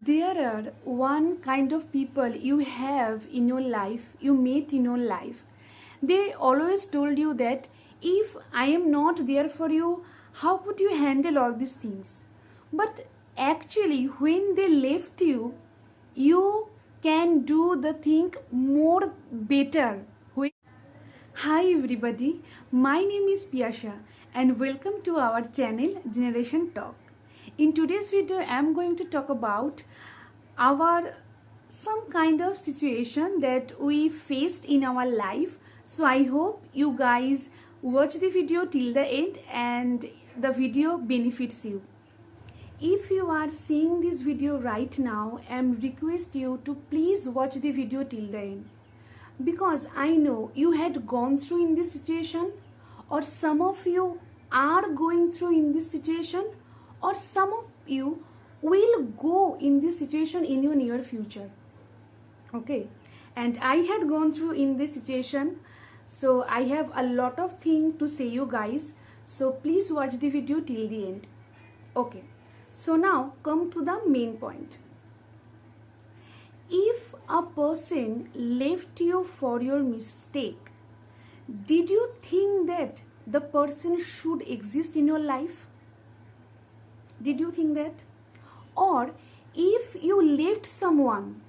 There are one kind of people you have in your life, you meet in your life. They always told you that if I am not there for you, how would you handle all these things? But actually, when they left you, you can do the thing more better. Hi everybody, my name is Piyasha and welcome to our channel Generation Talk. In today's video, I am going to talk about our some kind of situation that we faced in our life. So I hope you guys watch the video till the end and the video benefits you. If you are seeing this video right now, I am request you to please watch the video till the end, because I know you had gone through in this situation, or some of you are going through in this situation, or some of you will go in this situation in your near future. Okay, and I had gone through in this situation, so I have a lot of things to say you guys, so please watch the video till the end. Okay, so now come to the main point. If a person left you for your mistake, did you think that the person should exist in your life? Did you think that? Or if you left someone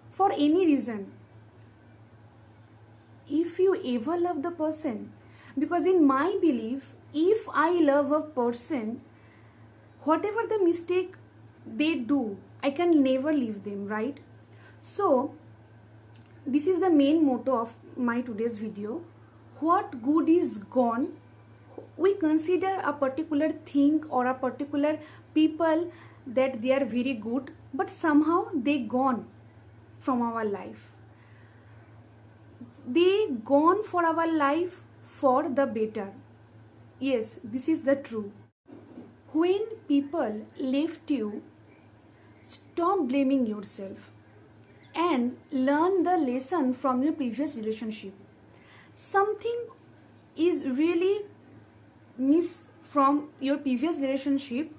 for any reason, if you ever love the person, because in my belief, if I love a person, whatever the mistake they do, I can never leave them, right? So this is the main motto of my today's video. What good is gone? We consider a particular thing or a particular people that they are very good, but somehow they gone from our life. They gone for our life for the better. Yes, this is the true. When people left you, stop blaming yourself and learn the lesson from your previous relationship. Something is really miss from your previous relationship,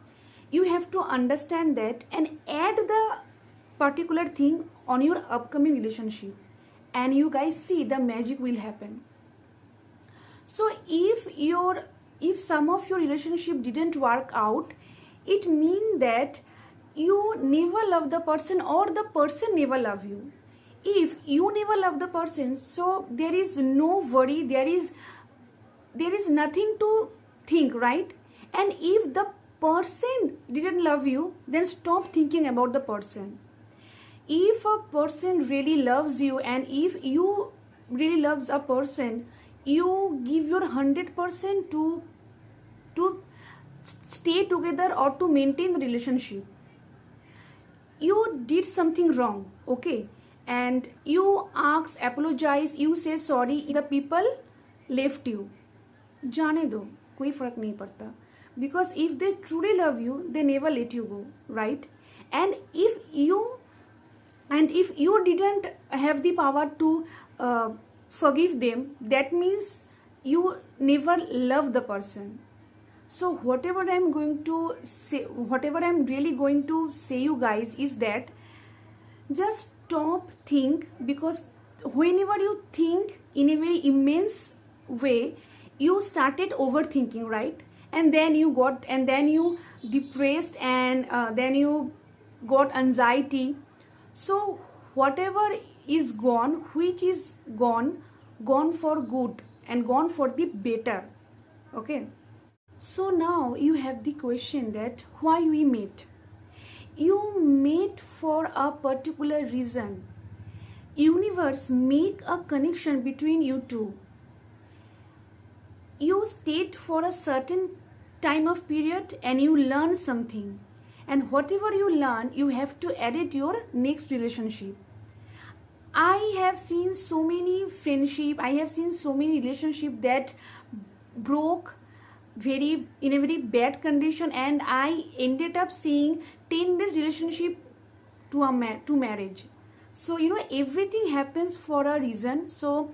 you have to understand that and add the particular thing on your upcoming relationship, and you guys see the magic will happen. So if some of your relationship didn't work out, it means that you never love the person or the person never love you. If you never love the person, so there is no worry, there is nothing to think, right? And if the person didn't love you, then stop thinking about the person. If a person really loves you, and if you really loves a person, you give your 100% to stay together or to maintain the relationship. You did something wrong, okay, and you ask, apologize, you say sorry, the people left you, जाने दो, कोई फर्क नहीं पड़ता, because if they truly love you, they never let you go, right? And if you didn't have the power to forgive them, that means you never love the person. So whatever I'm going to say, whatever I'm really going to say you guys is that just stop think, because whenever you think in a very immense way, you started overthinking, right? And then you depressed, and then you got anxiety. So whatever is gone, which is gone for good and gone for the better. Okay, so now you have the question that why we met. You met for a particular reason. Universe make a connection between you two. You stayed for a certain time of period and you learn something, and whatever you learn, you have to add it your next relationship. I have seen so many friendship, I have seen so many relationship that broke in a very bad condition, and I ended up seeing 10 days relationship to marriage. So everything happens for a reason. So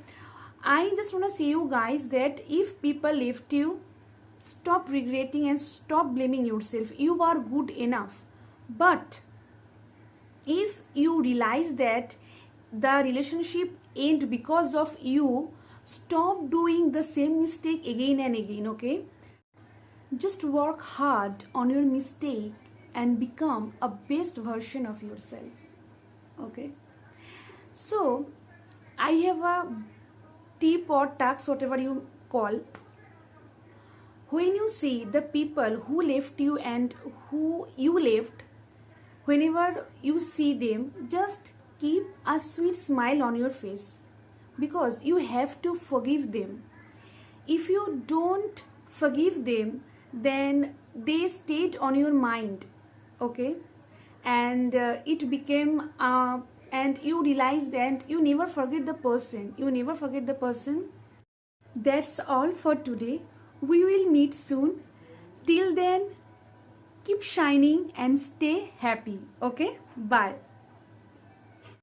I just want to say you guys that if people left you, stop regretting and stop blaming yourself. You are good enough. But if you realize that the relationship end because of you, stop doing the same mistake again and again. Okay, just work hard on your mistake and become a best version of yourself. Okay, so I have a tip or tax, whatever you call. When you see the people who left you and who you left, whenever you see them, just keep a sweet smile on your face, because you have to forgive them. If you don't forgive them, then they stayed on your mind. Okay, and it became and you realize that you never forget the person. That's all for today. We will meet soon. Till then, keep shining and stay happy. Okay, bye.